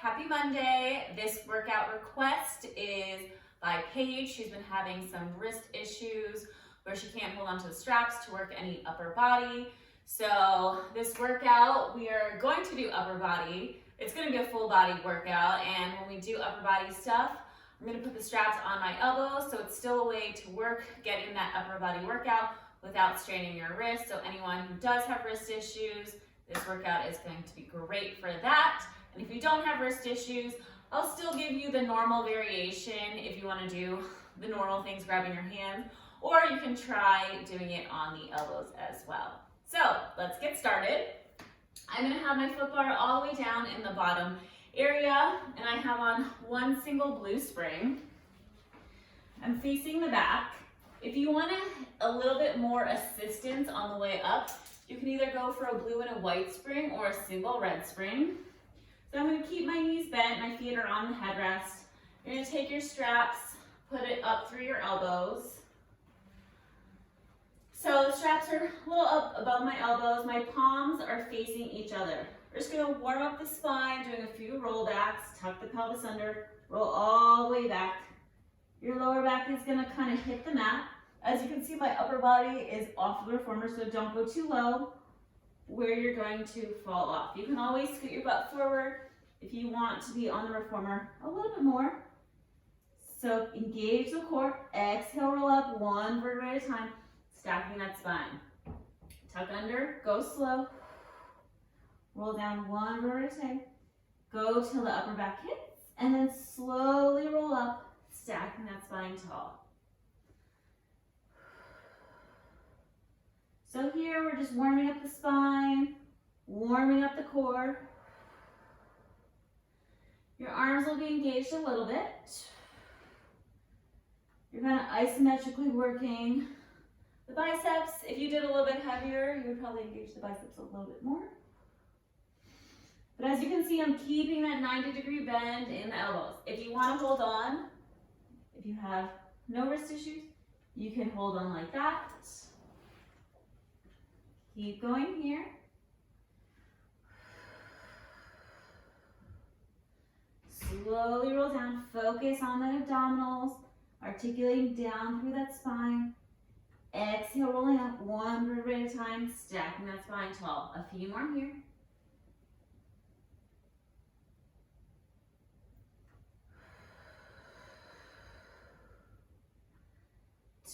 Happy Monday. This workout request is by Paige. She's been having some wrist issues where she can't hold onto the straps to work any upper body. So this workout, we are going to do upper body. It's going to be a full body workout, and when we do upper body stuff, I'm going to put the straps on my elbows, so it's still a way to work, get in that upper body workout without straining your wrist. So anyone who does have wrist issues, this workout is going to be great for that. And if you don't have wrist issues, I'll still give you the normal variation if you want to do the normal things, grabbing your hands, or you can try doing it on the elbows as well. So let's get started. I'm going to have my foot bar all the way down in the bottom area, and I have on one single blue spring. I'm facing the back. If you want a little bit more assistance on the way up, you can either go for a blue and a white spring or a single red spring. So I'm going to keep my knees bent, my feet are on the headrest. You're going to take your straps, put it up through your elbows. So the straps are a little up above my elbows. My palms are facing each other. We're just going to warm up the spine, doing a few roll backs, tuck the pelvis under, roll all the way back. Your lower back is going to kind of hit the mat. As you can see, my upper body is off the reformer, so don't go too low where you're going to fall off. You can always scoot your butt forward if you want to be on the reformer a little bit more. So engage the core, exhale, roll up one vertebrae at a time, stacking that spine. Tuck under, go slow, roll down one vertebrae at a time, go till the upper back hits, and then slowly roll up, stacking that spine tall. So here we're just warming up the spine, warming up the core. Your arms will be engaged a little bit. You're kind of isometrically working the biceps. If you did a little bit heavier, you would probably engage the biceps a little bit more. But as you can see, I'm keeping that 90-degree bend in the elbows. If you want to hold on, if you have no wrist issues, you can hold on like that. Keep going here. Slowly roll down, focus on the abdominals, articulating down through that spine. Exhale, rolling up one vertebrae at a time, stacking that spine tall. A few more here.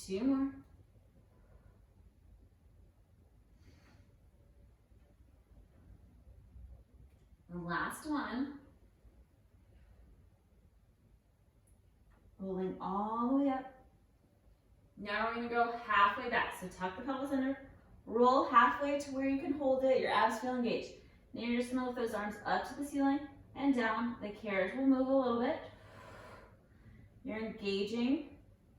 Two more. The last one. Rolling all the way up. Now we're going to go halfway back. So tuck the pelvis under, roll halfway to where you can hold it. Your abs feel engaged. Now you're just going to lift those arms up to the ceiling and down. The carriage will move a little bit. You're engaging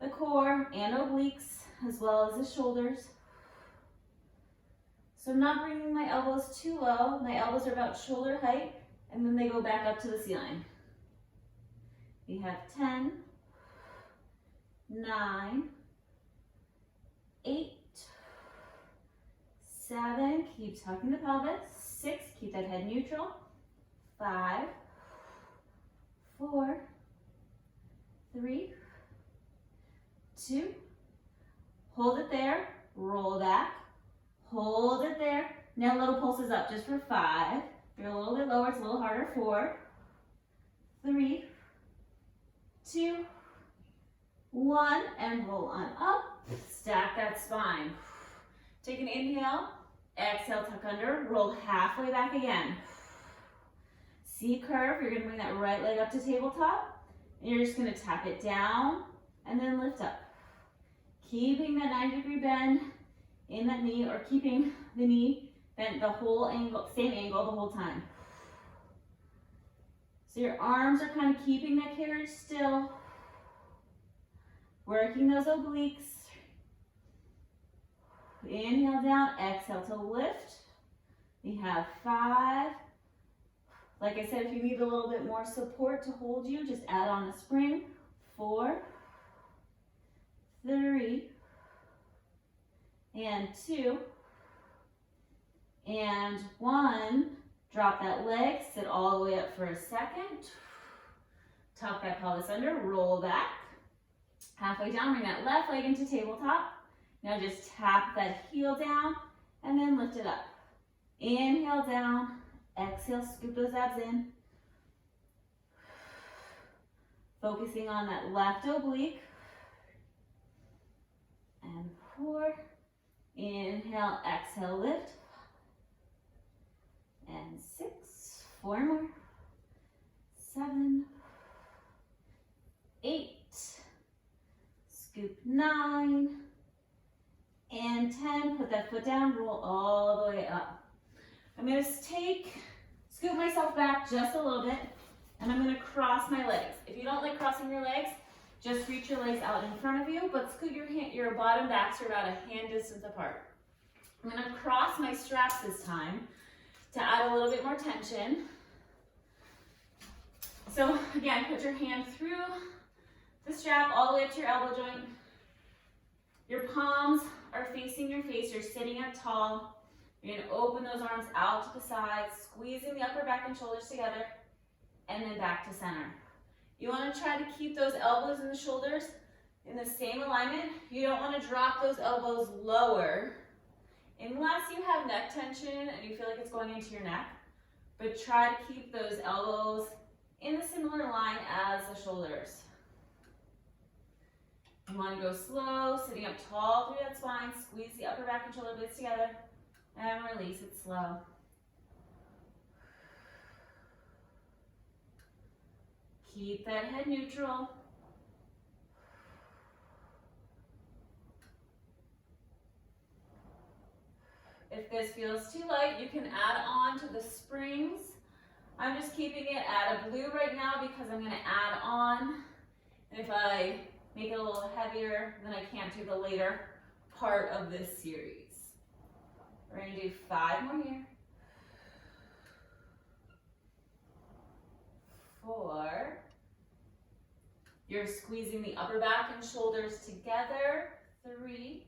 the core and obliques as well as the shoulders. So I'm not bringing my elbows too low. My elbows are about shoulder height, and then they go back up to the ceiling. We have 10, 9, 8, 7, keep tucking the pelvis, 6, keep that head neutral, 5, 4, 3, 2, hold it there, roll back, hold it there. Now little pulses up just for 5. If you're a little bit lower, it's a little harder. 4, 3, 2, 1, and roll on up. Stack that spine. Take an inhale, exhale, tuck under, roll halfway back again. C curve, you're going to bring that right leg up to tabletop, and you're just going to tap it down and then lift up. Keeping that 90-degree bend in that knee, or keeping the knee bent the whole angle, same angle the whole time. So your arms are kind of keeping that carriage still, working those obliques. Inhale down, exhale to lift. We have 5. Like I said, if you need a little bit more support to hold you, just add on a spring. 4, 3, and 2, and 1. Drop that leg, sit all the way up for a second. Tuck that pelvis under, roll back. Halfway down, bring that left leg into tabletop. Now just tap that heel down and then lift it up. Inhale down, exhale, scoop those abs in. Focusing on that left oblique. And 4. Inhale, exhale, lift. And 6. 4 more. 7. 8. Scoop 9. And 10. Put that foot down, roll all the way up. I'm going to scoop myself back just a little bit, and I'm going to cross my legs. If you don't like crossing your legs, just reach your legs out in front of you, but scoot your bottom back so you're about a hand distance apart. I'm going to cross my straps this time to add a little bit more tension. So again, put your hand through the strap all the way up to your elbow joint. Your palms are facing your face. You're sitting up tall. You're going to open those arms out to the sides, squeezing the upper back and shoulders together, and then back to center. You want to try to keep those elbows and the shoulders in the same alignment. You don't want to drop those elbows lower unless you have neck tension and you feel like it's going into your neck. But try to keep those elbows in a similar line as the shoulders. You want to go slow, sitting up tall through that spine. Squeeze the upper back and shoulder blades together and release it slow. Keep that head neutral. If this feels too light, you can add on to the springs. I'm just keeping it at a blue right now because I'm going to add on. And if I make it a little heavier, then I can't do the later part of this series. We're going to do 5 more here. 4. You're squeezing the upper back and shoulders together. 3.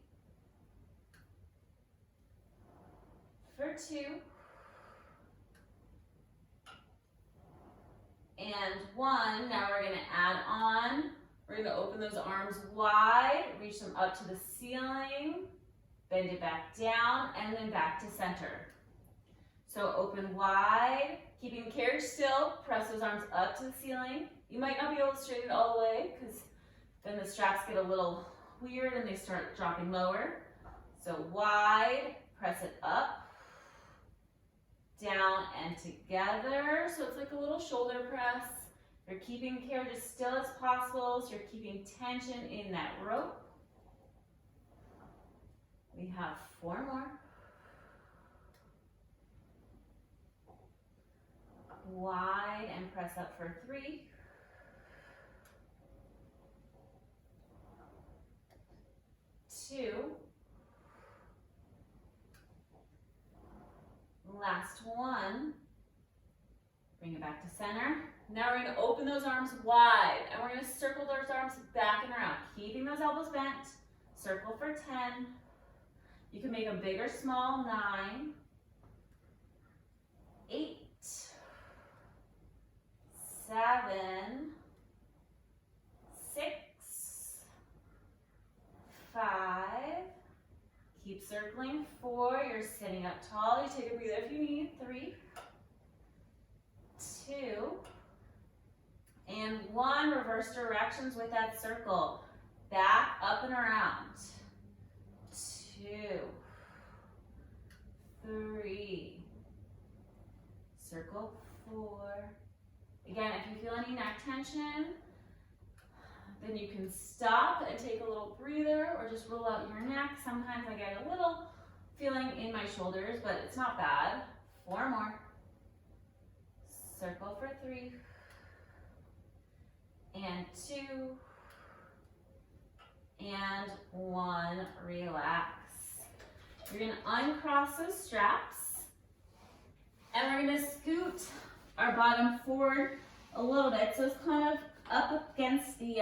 For 2. And 1. Now we're going to add on. We're going to open those arms wide, reach them up to the ceiling, bend it back down, and then back to center. So open wide, keeping the carriage still, press those arms up to the ceiling. You might not be able to straighten it all the way because then the straps get a little weird and they start dropping lower. So wide, press it up, down, and together. So it's like a little shoulder press. You're keeping the carriage as still as possible, so you're keeping tension in that rope. We have 4 more. Wide and press up for 3. 2. Last one. Bring it back to center. Now we're going to open those arms wide, and we're going to circle those arms back and around, keeping those elbows bent. Circle for 10. You can make a big or small. 9, 8, 7, 6, 5. Keep circling. 4. You're sitting up tall. You take a breather if you need. 3, 2, and 1. Reverse directions with that circle. Back, up, and around. 2, 3. Circle. 4. Again, if you feel any neck tension, then you can stop and take a little breather or just roll out your neck. Sometimes I get a little feeling in my shoulders, but it's not bad. 4 more. Circle for 3. And 2. And 1. Relax. You're going to uncross those straps. And we're going to scoot our bottom forward a little bit. So it's kind of up against the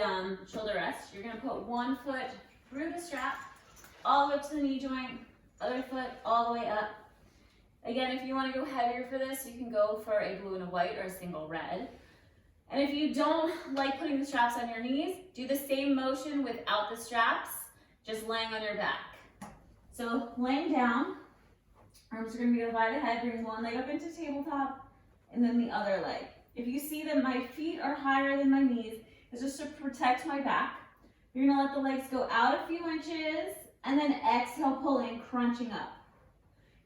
shoulder rest. You're going to put one foot through the strap, all the way up to the knee joint, other foot all the way up. Again, if you want to go heavier for this, you can go for a blue and a white or a single red. And if you don't like putting the straps on your knees, do the same motion without the straps, just laying on your back. So laying down, arms are going to be by the head, bring one leg up into tabletop, and then the other leg. If you see that my feet are higher than my knees, it's just to protect my back. You're going to let the legs go out a few inches, and then exhale, pulling, crunching up.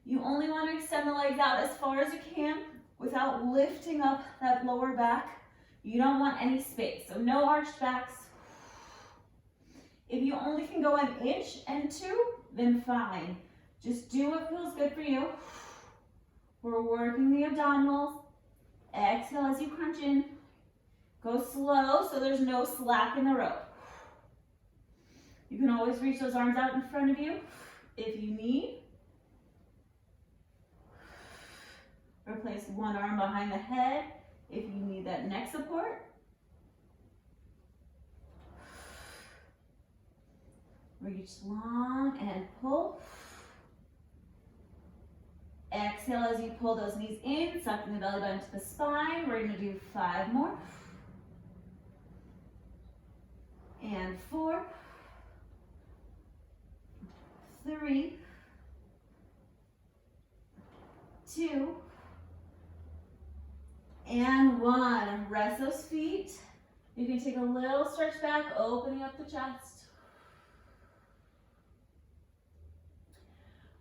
You only want to extend the legs out as far as you can without lifting up that lower back. You don't want any space, so no arched backs. If you only can go an inch and two, then fine. Just do what feels good for you. We're working the abdominals. Exhale as you crunch in. Go slow so there's no slack in the rope. You can always reach those arms out in front of you if you need. Replace one arm behind the head if you need that neck support. Reach long and pull. Exhale as you pull those knees in, sucking the belly button to the spine. We're going to do 5 more. And 4, 3, 2, and 1. Rest those feet. You can take a little stretch back, opening up the chest.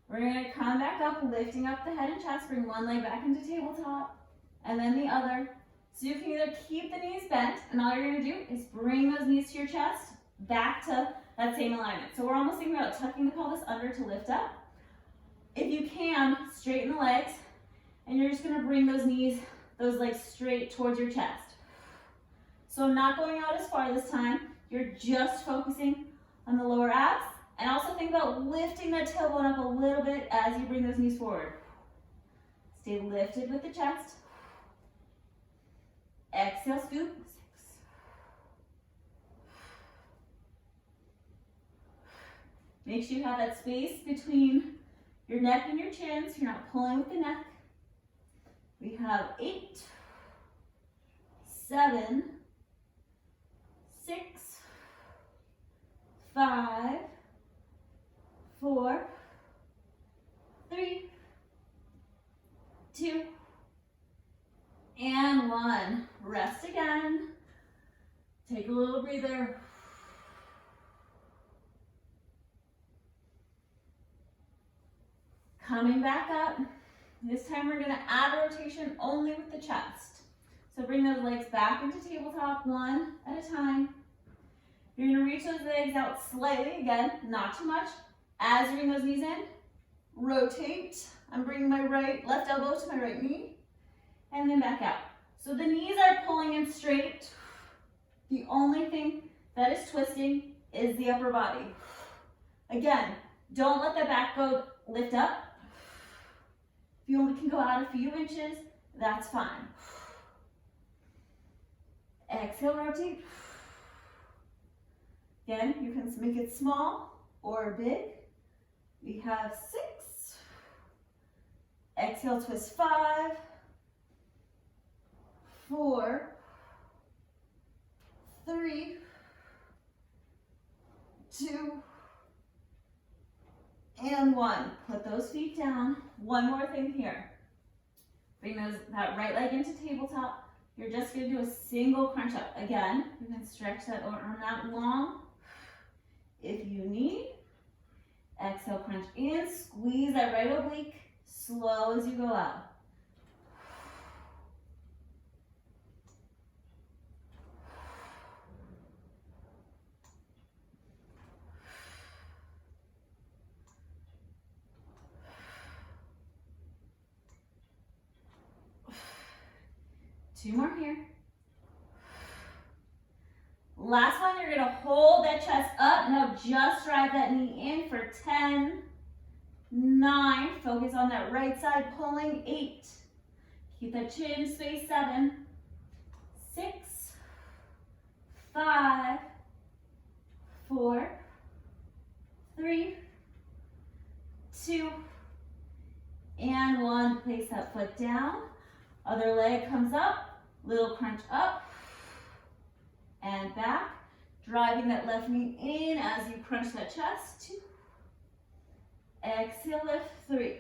We're going to come back up, lifting up the head and chest. Bring one leg back into tabletop, and then the other. So you can either keep the knees bent, and all you're going to do is bring those knees to your chest, back to that same alignment. So we're almost thinking about tucking the pelvis under to lift up. If you can, straighten the legs, and you're just going to bring those knees, those legs straight towards your chest. So I'm not going out as far this time. You're just focusing on the lower abs. And also think about lifting that tailbone up a little bit as you bring those knees forward. Stay lifted with the chest. Exhale, scoop. 6. Make sure you have that space between your neck and your chin so you're not pulling with the neck. We have 8, 7, 6, 5, 4, 3, 2, and 1. Rest again. Take a little breather. Coming back up. This time we're going to add a rotation only with the chest. So bring those legs back into tabletop, one at a time. You're going to reach those legs out slightly, again, not too much. As you bring those knees in, rotate. I'm bringing my left elbow to my right knee, and then back out. So the knees are pulling in straight. The only thing that is twisting is the upper body. Again, don't let the back go lift up. If you only can go out a few inches, that's fine. Exhale, rotate. Again, you can make it small or big. We have 6. Exhale, twist 5, 4, 3, 2, and 1. Put those feet down. One more thing here. Bring that right leg into tabletop. You're just going to do a single crunch up. Again, you can stretch that arm out long if you need. Exhale, crunch in. Squeeze that right oblique. Slow as you go out. Two more here. Last one, you're gonna hold that chest up. Now just drive that knee in for 10, 9, focus on that right side, pulling 8. Keep that chin space, 7, 6, 5, 4, 3, 2, And one, place that foot down. Other leg comes up, little crunch up and back. Driving that left knee in as you crunch that chest. 2. Exhale, lift. 3.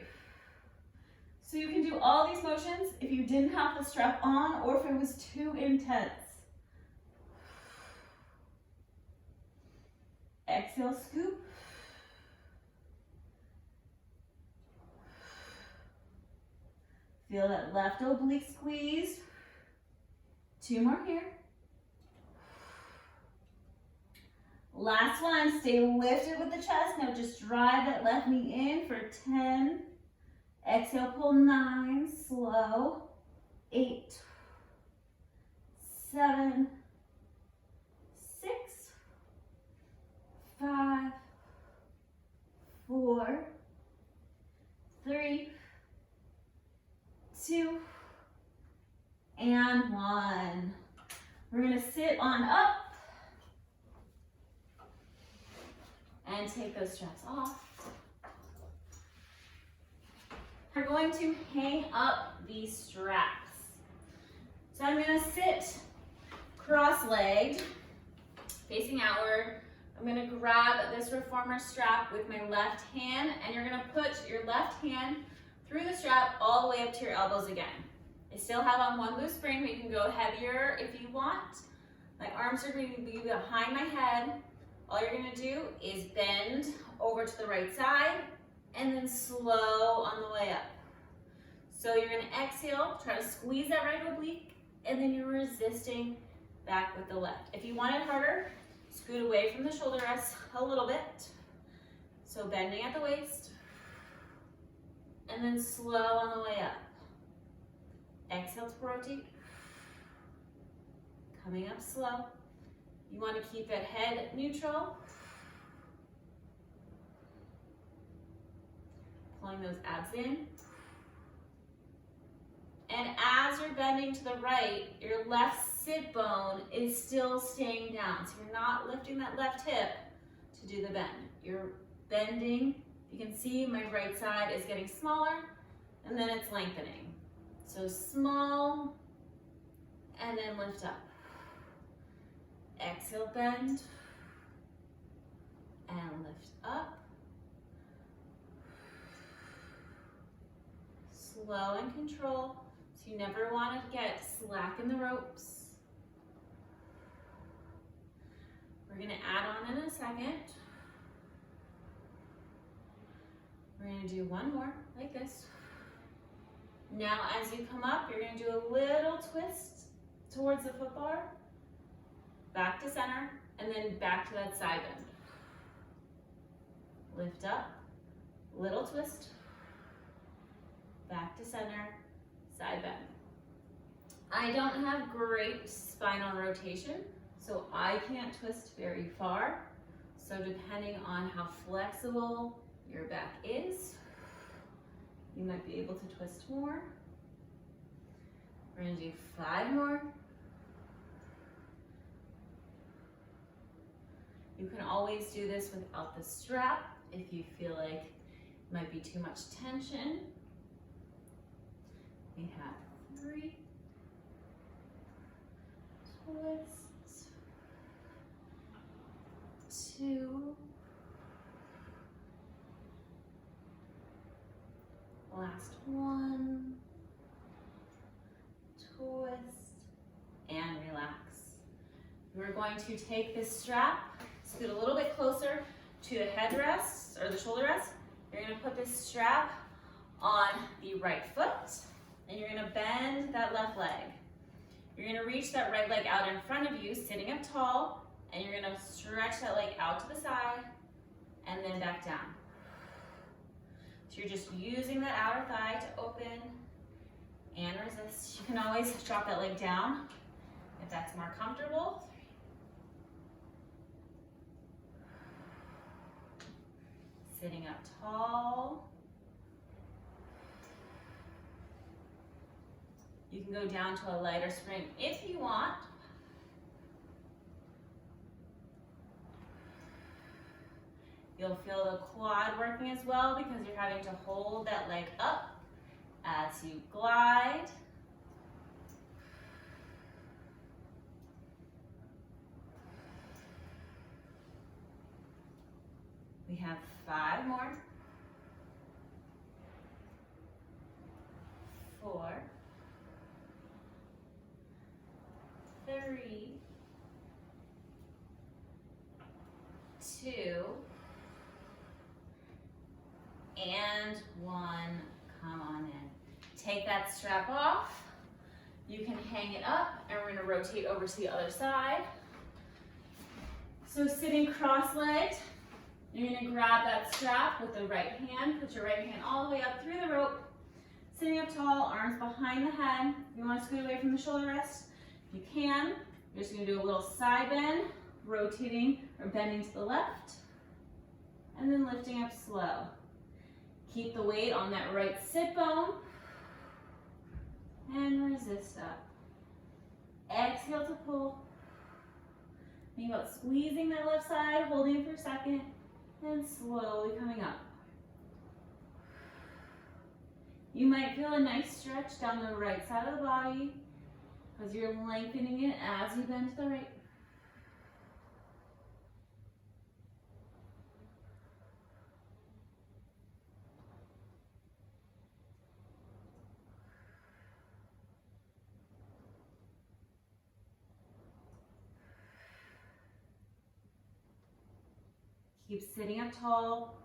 So you can do all these motions if you didn't have the strap on or if it was too intense. Exhale, scoop. Feel that left oblique squeeze. 2 more here. Last one, stay lifted with the chest. Now just drive that left knee in for 10. Exhale, pull 9, slow. 8, 7, 6, 5, 4, 3, 2, and 1. We're gonna sit on up and take those straps off. We're going to hang up these straps. So I'm gonna sit cross-legged, facing outward. I'm gonna grab this reformer strap with my left hand, and you're gonna put your left hand through the strap all the way up to your elbows again. I still have on one loose spring, but you can go heavier if you want. My arms are going to be behind my head. All you're gonna do is bend over to the right side and then slow on the way up. So you're gonna exhale, try to squeeze that right oblique, and then you're resisting back with the left. If you want it harder, scoot away from the shoulder rest a little bit. So bending at the waist, and then slow on the way up. Exhale to rotate. Coming up slow. You want to keep that head neutral. Pulling those abs in. And as you're bending to the right, your left sit bone is still staying down. So you're not lifting that left hip to do the bend. You're bending. You can see my right side is getting smaller and then it's lengthening. So small and then lift up. Exhale, bend and lift up. Slow and control. So you never want to get slack in the ropes. We're going to add on in a second. We're going to do one more like this. Now as you come up, you're going to do a little twist towards the foot bar. Back to center, and then back to that side bend. Lift up, little twist, back to center, side bend. I don't have great spinal rotation, so I can't twist very far. So depending on how flexible your back is, you might be able to twist more. We're gonna do 5 more. You can always do this without the strap if you feel like it might be too much tension. We have 3. Twist. 2. Last one. Twist and relax. We're going to take this strap, scoot a little bit closer to the headrest or the shoulder rest. You're going to put this strap on the right foot and you're going to bend that left leg. You're going to reach that right leg out in front of you, sitting up tall, and you're going to stretch that leg out to the side and then back down. So you're just using that outer thigh to open and resist. You can always drop that leg down if that's more comfortable. 3. Sitting up tall. You can go down to a lighter spring if you want. You'll feel the quad working as well because you're having to hold that leg up as you glide. We have 5 more. 4, 3, 2, and 1. Come on in. Take that strap off. You can hang it up, and we're going to rotate over to the other side. So sitting cross-legged, you're going to grab that strap with the right hand. Put your right hand all the way up through the rope. Sitting up tall, arms behind the head. If you want to scoot away from the shoulder rest, you can. You're just going to do a little side bend, rotating or bending to the left, and then lifting up slow. Keep the weight on that right sit bone, and resist up. Exhale to pull. Think about squeezing that left side, holding it for a second, and slowly coming up. You might feel a nice stretch down the right side of the body because you're lengthening it as you bend to the right. Keep sitting up tall.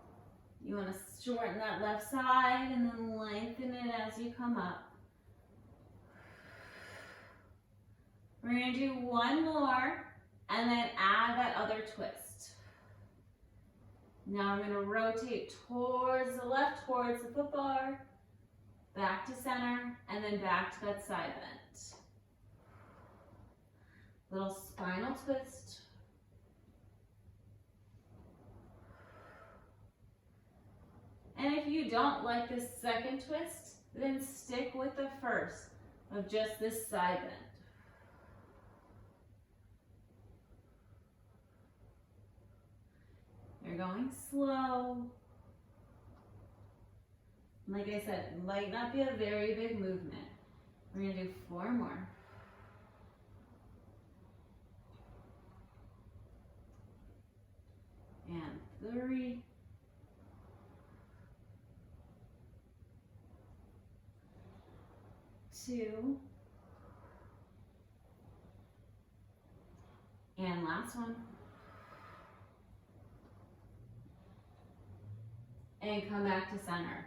You want to shorten that left side and then lengthen it as you come up. We're going to do 1 more and then add that other twist. Now I'm going to rotate towards the left, towards the foot bar, back to center, and then back to that side bend. Little spinal twist. And if you don't like this second twist, then stick with the first of just this side bend. You're going slow. Like I said, it might not be a very big movement. We're going to do 4 more. And 3. Two, and last one, and come back to center.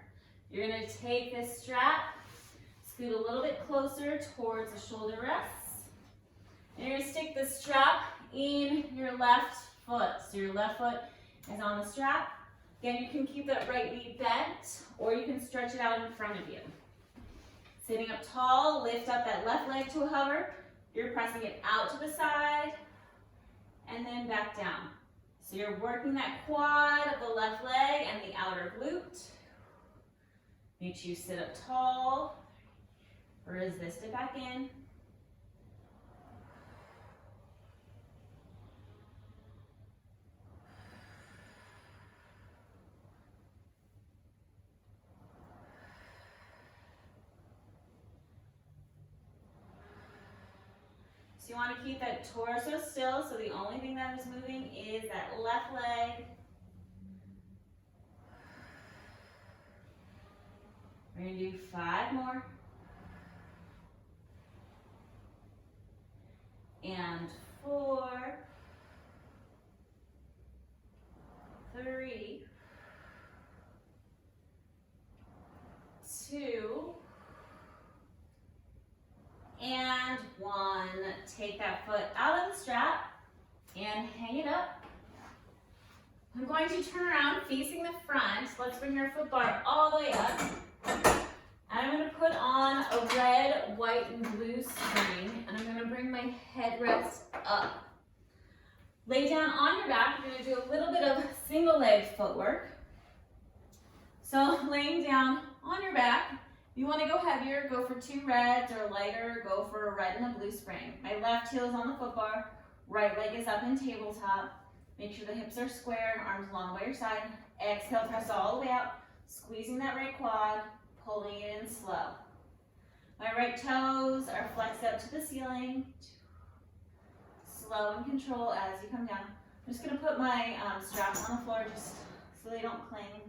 You're going to take this strap, scoot a little bit closer towards the shoulder rests, and you're going to stick the strap in your left foot. So your left foot is on the strap. Again, you can keep that right knee bent, or you can stretch it out in front of you. Sitting up tall, lift up that left leg to a hover. You're pressing it out to the side and then back down. So you're working that quad of the left leg and the outer glute. Make sure you sit up tall, resist it back in. So you want to keep that torso still, so the only thing that is moving is that left leg. We're going to do 5 more. And 4, 3, 2, and 1. Take that foot out of the strap and hang it up. I'm going to turn around facing the front. Let's bring your foot bar all the way up. And I'm going to put on a red, white, and blue string, and I'm going to bring my headrest up. Lay down on your back. You're going to do a little bit of single leg footwork. So laying down on your back, if you want to go heavier, go for 2 reds, or lighter, go for a red and a blue spring. My left heel is on the foot bar, right leg is up in tabletop. Make sure the hips are square and arms long by your side. Exhale, press all the way out, squeezing that right quad, pulling it in slow. My right toes are flexed up to the ceiling. Slow and control as you come down. I'm just gonna put my straps on the floor just so they don't cling.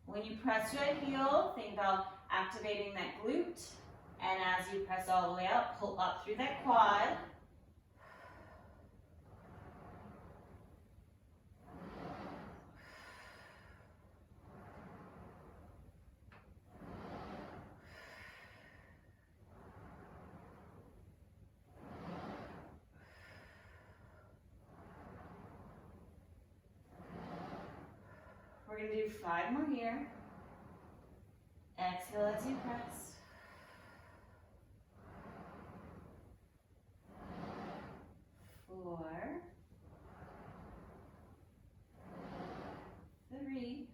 When you press your heel, think about activating that glute. And as you press all the way up, pull up through that quad. We're going to do 5 more here. Exhale as you press. 4, 3,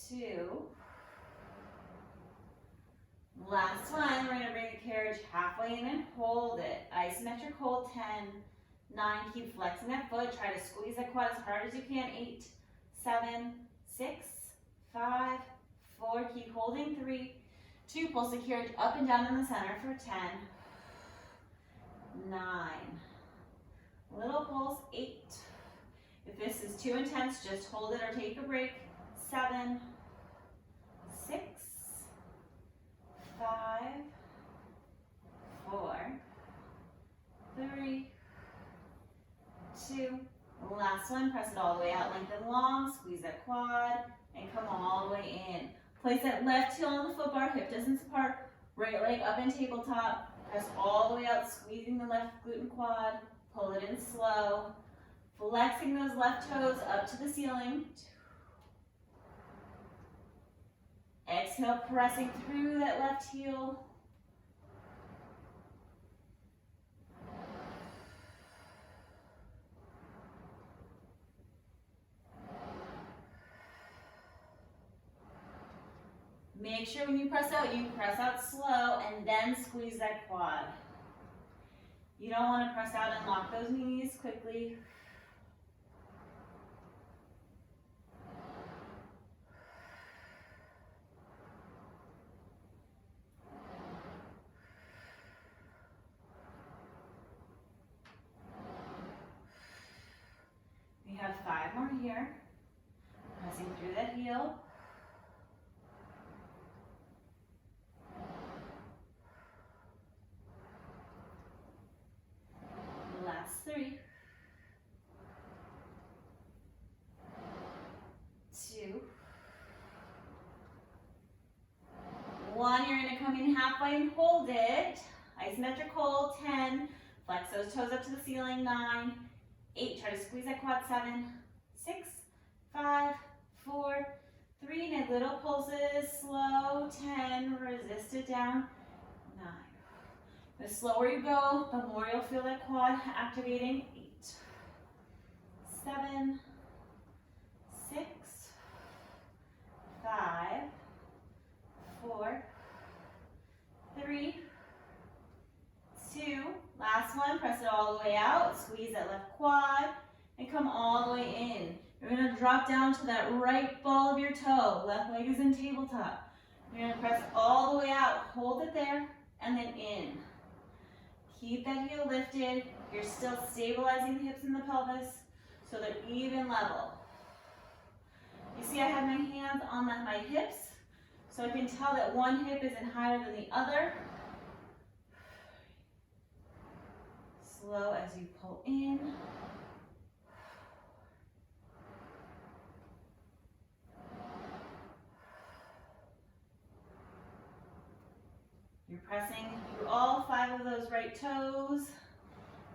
2. Last one, we're going to bring the carriage halfway in and hold it. Isometric hold, 10, 9, keep flexing that foot. Try to squeeze that quad as hard as you can. 8, 7, 6, 5, 4, keep holding. 3, 2, pulse the carriage up and down in the center for 10, 9, little pulse, 8. If this is too intense, just hold it or take a break. 7, 6, 5, 4, 3, 2. Last one, press it all the way out, lengthen long, squeeze that quad, and come all the way in. Place that left heel on the foot bar, hip distance apart, right leg up in tabletop. Press all the way out, squeezing the left glute and quad. Pull it in slow. Flexing those left toes up to the ceiling. Exhale, pressing through that left heel. Make sure when you press out slow and then squeeze that quad. You don't want to press out and lock those knees quickly. We have 5 more here. Pressing through that heel. Last 3, 2, 1. You're going to come in halfway and hold it. Isometric hold, 10. Flex those toes up to the ceiling, 9, 8. Try to squeeze that quad, 7, 6, 5, 4, 3. And little pulses, slow, 10. Resist it down, 9. The slower you go, the more you'll feel that quad activating. 8, 7, 6, 5, 4, 3, 2. Last one, press it all the way out. Squeeze that left quad and come all the way in. You're going to drop down to that right ball of your toe. Left leg is in tabletop. You're going to press all the way out. Hold it there and then in. Keep that heel lifted. You're still stabilizing the hips and the pelvis so they're even level. You see I have my hands on my hips, so I can tell that one hip isn't higher than the other. Slow as you pull in. You're pressing through all 5 of those right toes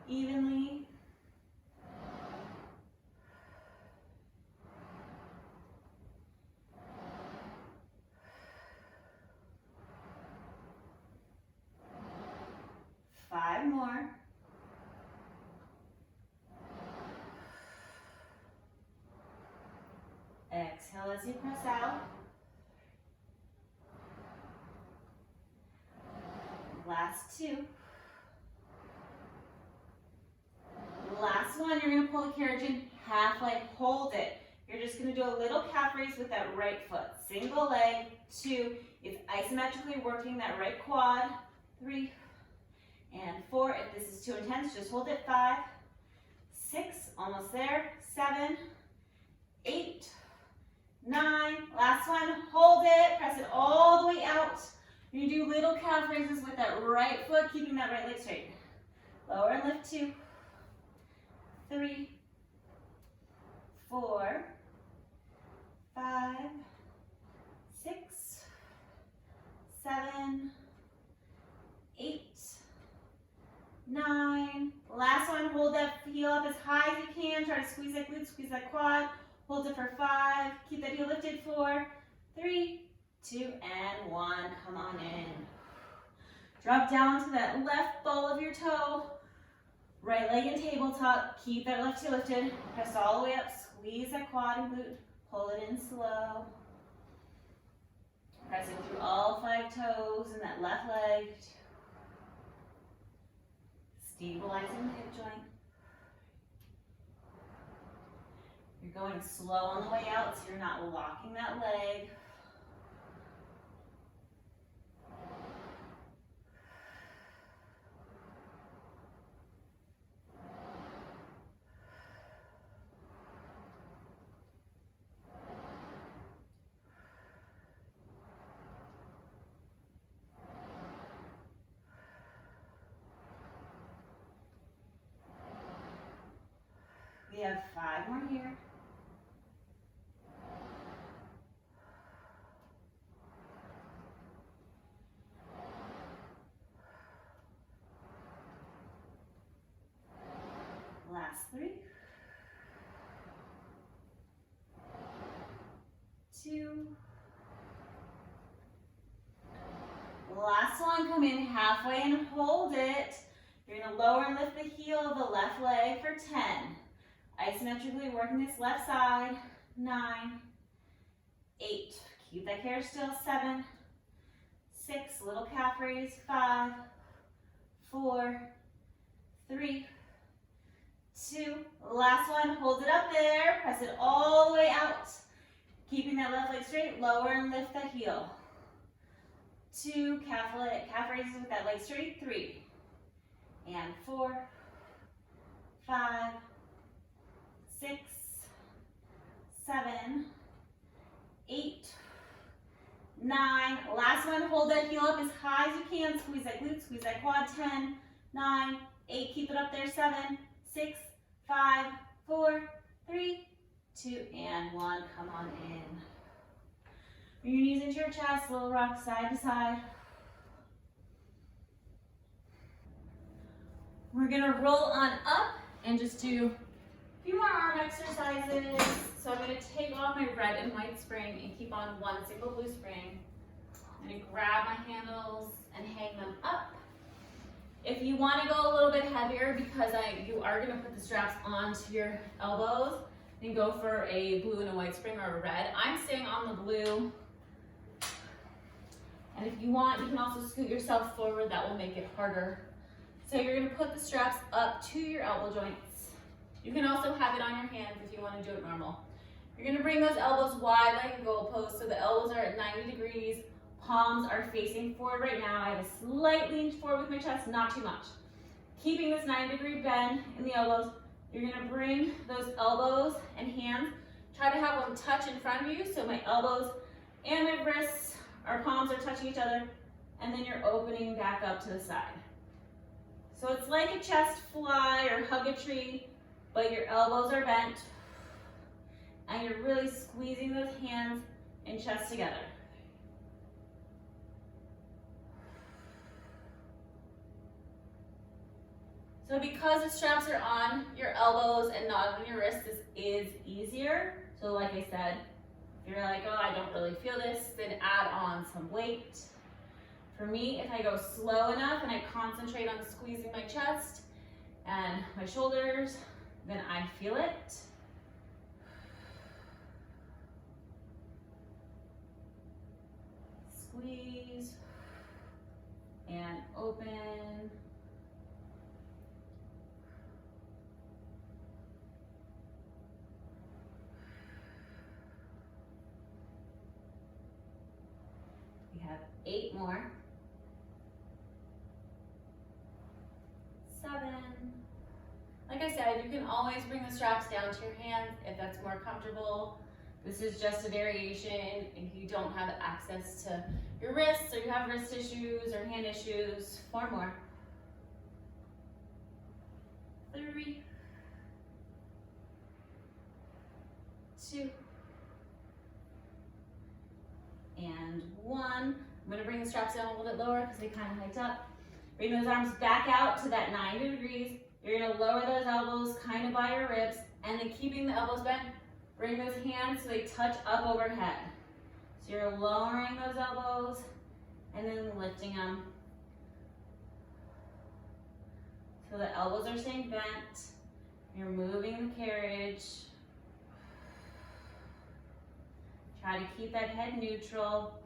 evenly. Five more. Exhale as you press out. Last 2. last one, you're gonna pull the carriage in halfway, hold it. You're just gonna do a little calf raise with that right foot. Single leg, 2. It's isometrically working that right quad. 3 and 4. If this is too intense, just hold it. 5, 6, almost there. 7, 8, 9. Last one, hold it. Press it all the way out. You do little calf raises with that right foot, keeping that right leg straight. Lower and lift. 2, 3, 4, 5, 6, 7, 8, 9. Last one, hold that heel up as high as you can. Try to squeeze that glute, squeeze that quad. Hold it for 5. Keep that heel lifted. 4, 3, 2, and 1. Come on in. Drop down to that left ball of your toe. Right leg in tabletop. Keep that left heel lifted. Press all the way up. Squeeze that quad and glute. Pull it in slow. Pressing through all 5 toes in that left leg. Stabilizing the hip joint. You're going slow on the way out, so you're not locking that leg. We have 5 more here. Last 3. 2. Last one, come in halfway and hold it. You're gonna lower and lift the heel of the left leg for 10. Isometrically working this left side. 9, 8. Keep that carriage still. 7, 6. Little calf raise. 5, 4, 3, 2. Last one. Hold it up there. Press it all the way out. Keeping that left leg straight. Lower and lift that heel. 2. Calf raises with that leg straight. 3 and 4, 5, 6, 7, 8, 9. Last one, hold that heel up as high as you can. Squeeze that glute, squeeze that quad. 10, 9, 8. Keep it up there. 7, 6, 5, 4, 3, 2, and 1. Come on in. Bring your knees into your chest. Little rock side to side. We're gonna roll on up and just do a few more arm exercises. So I'm gonna take off my red and white spring and keep on one single blue spring. I'm gonna grab my handles and hang them up. If you wanna go a little bit heavier because you are gonna put the straps onto your elbows, then go for a blue and a white spring or a red. I'm staying on the blue. And if you want, you can also scoot yourself forward. That will make it harder. So you're gonna put the straps up to your elbow joints. You can also have it on your hands if you wanna do it normal. You're gonna bring those elbows wide like a goalpost, so the elbows are at 90 degrees, palms are facing forward right now. I have a slight lean forward with my chest, not too much. Keeping this 90-degree bend in the elbows, you're gonna bring those elbows and hands, try to have them touch in front of you, so my elbows and my wrists, our palms are touching each other, and then you're opening back up to the side. So it's like a chest fly or hug a tree, but your elbows are bent, and you're really squeezing those hands and chest together. So because the straps are on your elbows and not on your wrists, this is easier. So like I said, if you're like, oh, I don't really feel this, then add on some weight. For me, if I go slow enough and I concentrate on squeezing my chest and my shoulders, then I feel it. Squeeze and open. have 8 more. 7. Like I said, you can always bring the straps down to your hands if that's more comfortable. This is just a variation if you don't have access to your wrists or you have wrist issues or hand issues. 4 more. 3, 2, and 1. I'm going to bring the straps down a little bit lower because they kind of hiked up. Bring those arms back out to that 90 degrees. You're going to lower those elbows kind of by your ribs, and then keeping the elbows bent, bring those hands so they touch up overhead. So you're lowering those elbows and then lifting them. So the elbows are staying bent. You're moving the carriage. Try to keep that head neutral.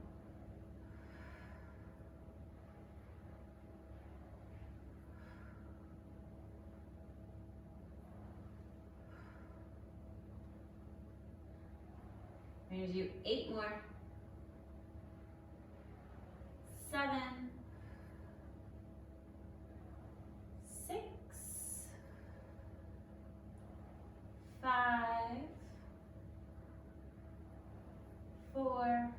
We're going to do 8 more. 7, 6, 5, 4,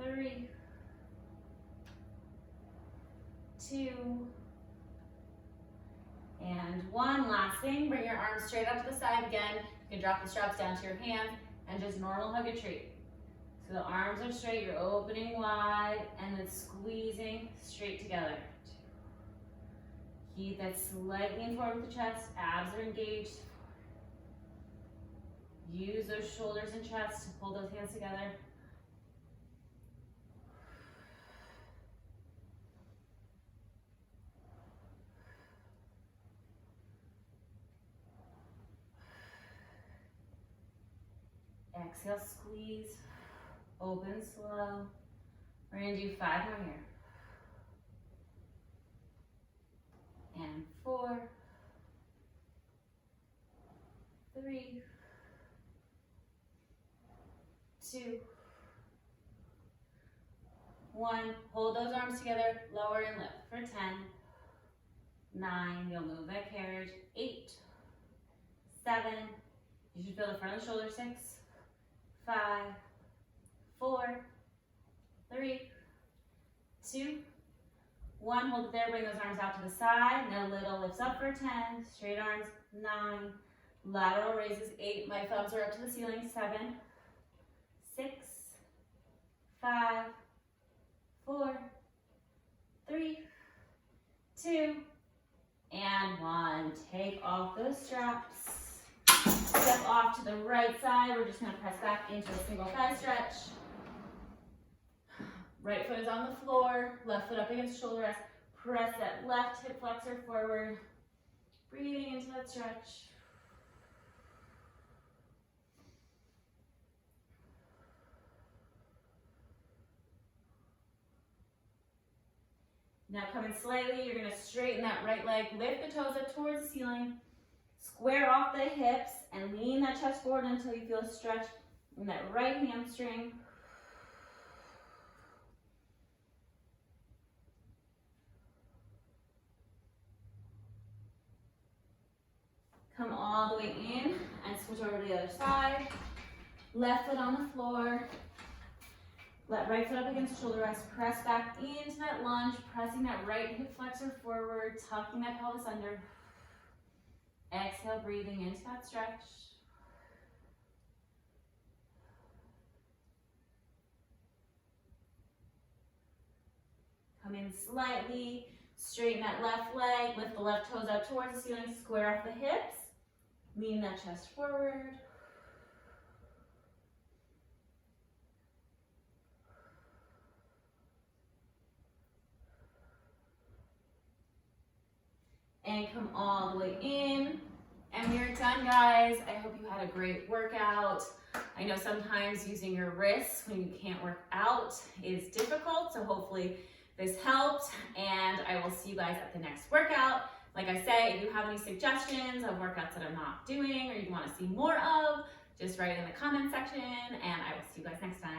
3, 2, and 1. Last thing, bring your arms straight up to the side again. You can drop the straps down to your hands and just normal hug a tree. So the arms are straight, you're opening wide and then squeezing straight together. Keep that slightly forward with the chest, abs are engaged. Use those shoulders and chest to pull those hands together. Exhale, squeeze, open slow. We're going to do 5 more here. And 4, 3, 2, 1. Hold those arms together, lower and lift for 10, 9. You'll move that carriage. 8, 7. You should feel the front of the shoulder. 6, 5, 4, 3, 2, 1. Hold it there. Bring those arms out to the side. Now little lifts up for 10. Straight arms. 9. Lateral raises. 8. My thumbs are up to the ceiling. 7, 6, 5, 4, 3, 2, and 1. Take off those straps. Step off to the right side. We're just going to press back into a single thigh stretch. Right foot is on the floor. Left foot up against shoulder rest. Press that left hip flexor forward. Breathing into that stretch. Now coming slightly, you're going to straighten that right leg. Lift the toes up towards the ceiling. Square off the hips and lean that chest forward until you feel a stretch in that right hamstring. Come all the way in and switch over to the other side. Left foot on the floor. Let right foot up against shoulder rest. Press back into that lunge, pressing that right hip flexor forward, tucking that pelvis under. Exhale, breathing into that stretch. Come in slightly, straighten that left leg, lift the left toes up towards the ceiling, square off the hips, lean that chest forward. And come all the way in. And we're done, guys. I hope you had a great workout. I know sometimes using your wrists when you can't work out is difficult, so hopefully this helped, and I will see you guys at the next workout. Like I say, if you have any suggestions of workouts that I'm not doing or you want to see more of, just write in the comment section, and I will see you guys next time.